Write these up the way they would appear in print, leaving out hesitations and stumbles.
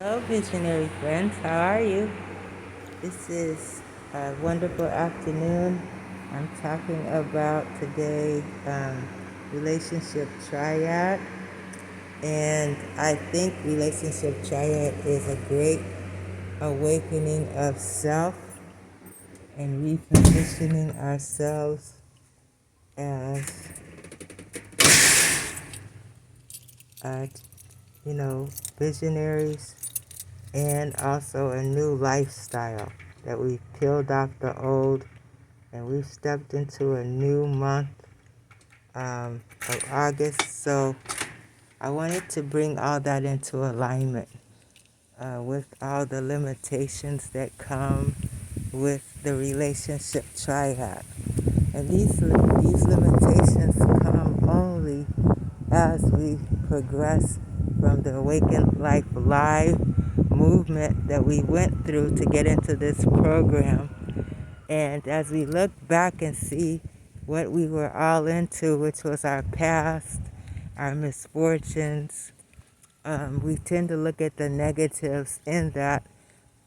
Hello, visionary friends. How are you? This is a wonderful afternoon. I'm talking about today relationship triad, and I think relationship triad is a great awakening of self and repositioning ourselves as, uh, you know, visionaries and also a new lifestyle that we've peeled off the old and we've stepped into a new month of August. So I wanted to bring all that into alignment with all the limitations that come with the relationship triad. And these limitations come only as we progress from the Awakened Life Live movement that we went through to get into this program. And as we look back and see what we were all into, which was our past, our misfortunes, we tend to look at the negatives in that.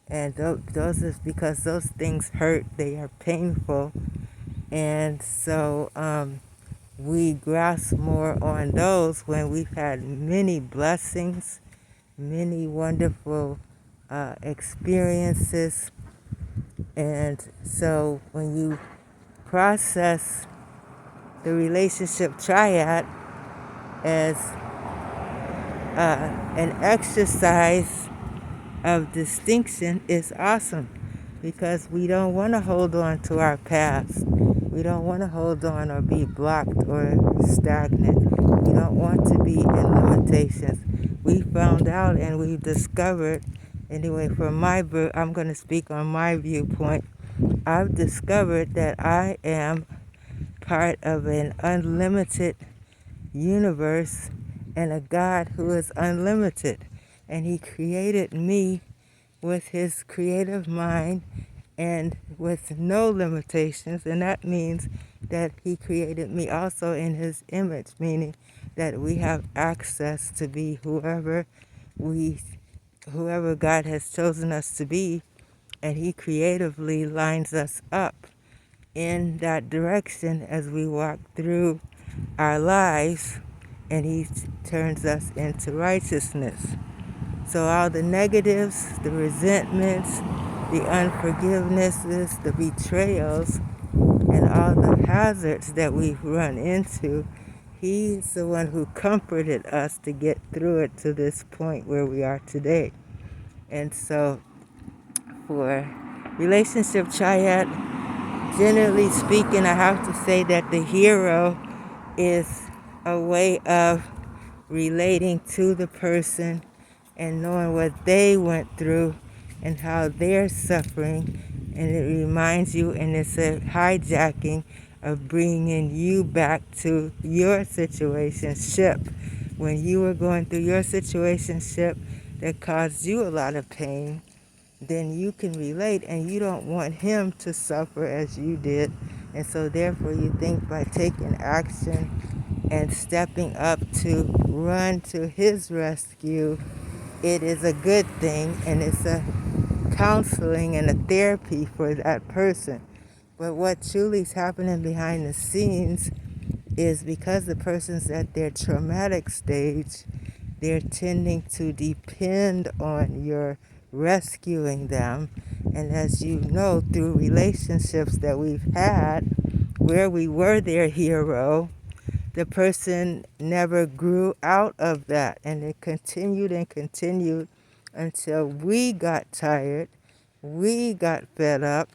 And those is because those things hurt, they are painful. And so we grasp more on those when we've had many blessings, many wonderful experiences. And so when you process the relationship triad as an exercise of distinction is awesome because we don't want to hold on to our past. We don't want to hold on or be blocked or stagnant. We don't want to be in limitations. We found out and we discovered, anyway, I'm going to speak on my viewpoint. I've discovered that I am part of an unlimited universe and a God who is unlimited. And He created me with His creative mind and with no limitations. And that means that He created me also in His image, meaning that we have access to be whoever God has chosen us to be, and He creatively lines us up in that direction as we walk through our lives, and He turns us into righteousness. So all the negatives, the resentments, the unforgivenesses, the betrayals, and all the hazards that we've run into, He's the one who comforted us to get through it to this point where we are today. And so for relationship triad, generally speaking, I have to say that the hero is a way of relating to the person and knowing what they went through and how they're suffering. And it reminds you, and it's a hijacking of bringing you back to your situationship. When you were going through your situationship that caused you a lot of pain, then you can relate, and you don't want him to suffer as you did. And so therefore you think by taking action and stepping up to run to his rescue, it is a good thing, and it's a counseling and a therapy for that person. But what truly is happening behind the scenes is because the person's at their traumatic stage, they're tending to depend on your rescuing them. And as you know, through relationships that we've had where we were their hero, the person never grew out of that. And it continued and continued until we got tired, we got fed up,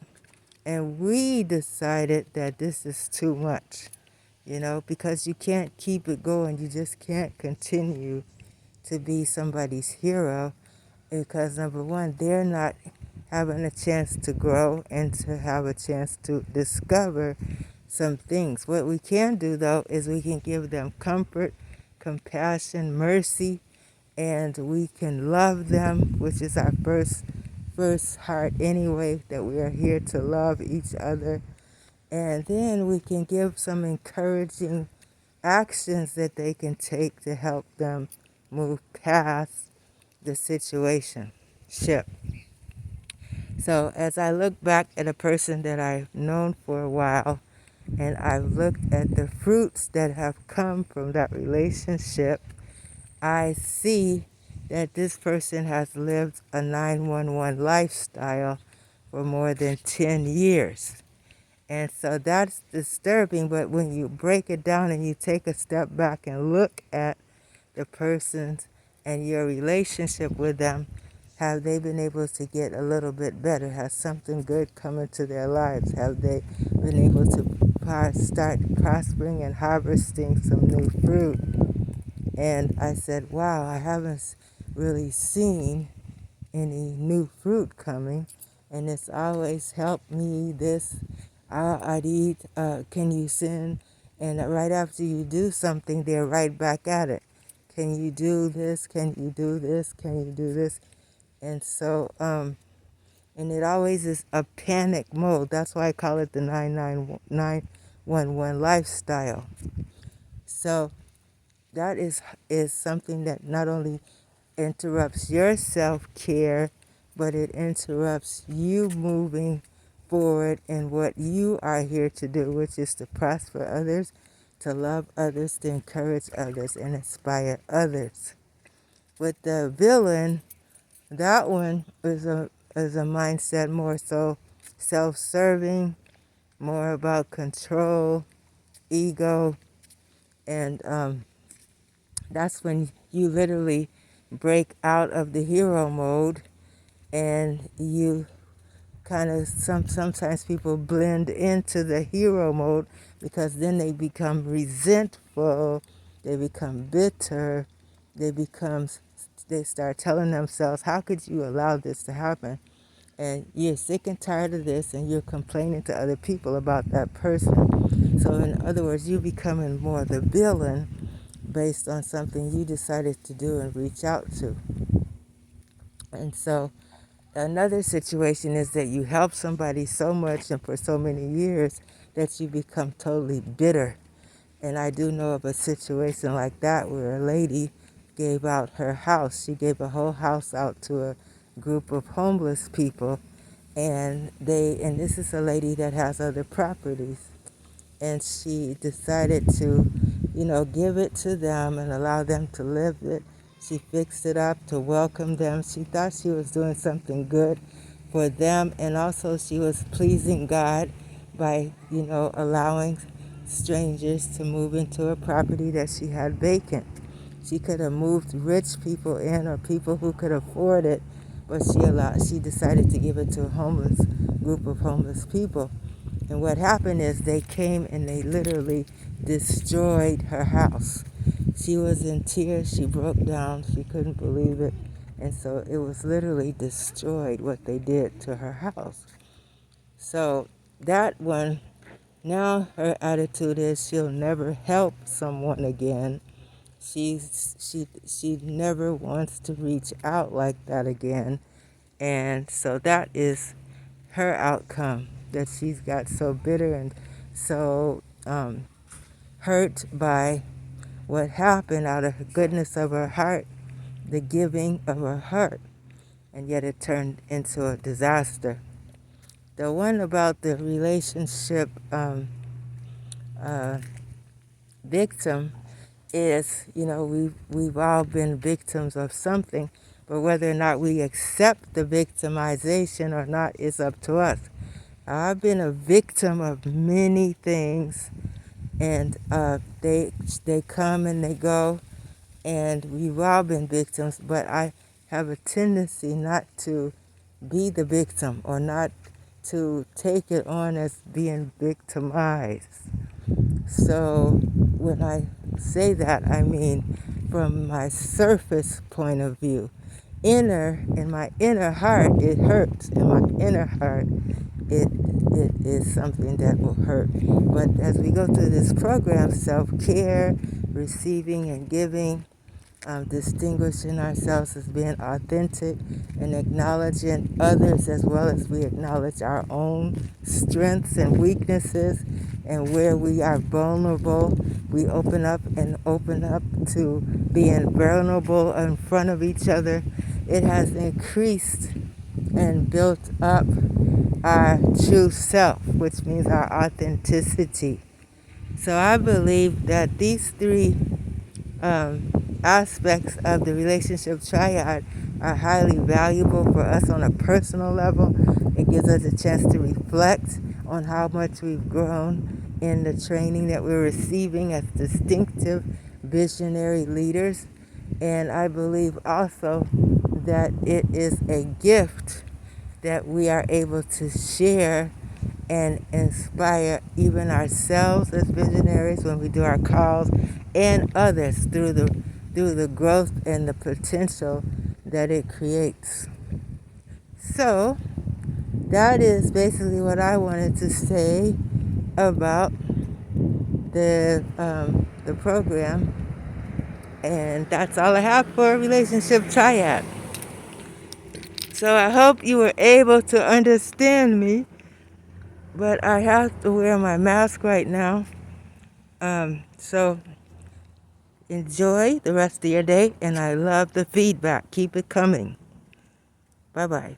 and we decided that this is too much, because you can't keep it going. You just can't continue to be somebody's hero because, number one, they're not having a chance to grow and to have a chance to discover some things. What we can do, though, is we can give them comfort, compassion, mercy, and we can love them, which is our first heart anyway, that we are here to love each other. And then we can give some encouraging actions that they can take to help them move past the situation ship. So as I look back at a person that I've known for a while, and I've looked at the fruits that have come from that relationship, I see that this person has lived a 911 lifestyle for more than 10 years. And so that's disturbing, but when you break it down and you take a step back and look at the persons and your relationship with them, have they been able to get a little bit better? Has something good come into their lives? Have they been able to start prospering and harvesting some new fruit? And I said, wow, I haven't really seen any new fruit coming. And it's always helped me this, I'd eat, can you send? And right after you do something, they're right back at it. Can you do this? Can you do this? Can you do this? And so, and it always is a panic mode. That's why I call it the 911 lifestyle. So that is something that not only interrupts your self-care, but it interrupts you moving forward in what you are here to do, which is to prosper others, to love others, to encourage others, and inspire others. With the villain, that one is a mindset more so self-serving, more about control, ego, and that's when you literally break out of the hero mode and you kind of sometimes people blend into the hero mode because then they become resentful, they become bitter, they start telling themselves, how could you allow this to happen? And you're sick and tired of this and you're complaining to other people about that person. So in other words, you're becoming more the villain based on something you decided to do and reach out to. And so another situation is that you help somebody so much and for so many years that you become totally bitter. And I do know of a situation like that where a lady gave out her house. She gave a whole house out to a group of homeless people. And this is a lady that has other properties. And she decided to, give it to them and allow them to live it. She fixed it up to welcome them. She thought she was doing something good for them, and also she was pleasing God by, allowing strangers to move into a property that she had vacant. She could have moved rich people in or people who could afford it, but she decided to give it to a homeless group of homeless people. And what happened is they came and they literally destroyed her house. She was in tears. She broke down. She couldn't believe it. And so it was literally destroyed what they did to her house. So that one, now her attitude is she'll never help someone again. She never wants to reach out like that again. And so that is her outcome, that she's got so bitter and so hurt by what happened out of the goodness of her heart, the giving of her heart, and yet it turned into a disaster. The one about the relationship victim is, we've all been victims of something, but whether or not we accept the victimization or not is up to us. I've been a victim of many things, and they come and they go, and we've all been victims, but I have a tendency not to be the victim or not to take it on as being victimized. So when I say that, I mean from my surface point of view. In my inner heart, it hurts. In my inner heart, it is something that will hurt. But as we go through this program, self-care, receiving and giving, distinguishing ourselves as being authentic and acknowledging others as well as we acknowledge our own strengths and weaknesses, and where we are vulnerable, we open up to being vulnerable in front of each other it has increased and built up our true self, which means our authenticity. So I believe that these three aspects of the relationship triad are highly valuable for us on a personal level. It gives us a chance to reflect on how much we've grown in the training that we're receiving as distinctive visionary leaders. And I believe also that it is a gift that we are able to share and inspire even ourselves as visionaries when we do our calls, and others through the growth and the potential that it creates. So that is basically what I wanted to say about the program, and that's all I have for Relationship Triad. So I hope you were able to understand me, but I have to wear my mask right now. So enjoy the rest of your day, and I love the feedback. Keep it coming. Bye-bye.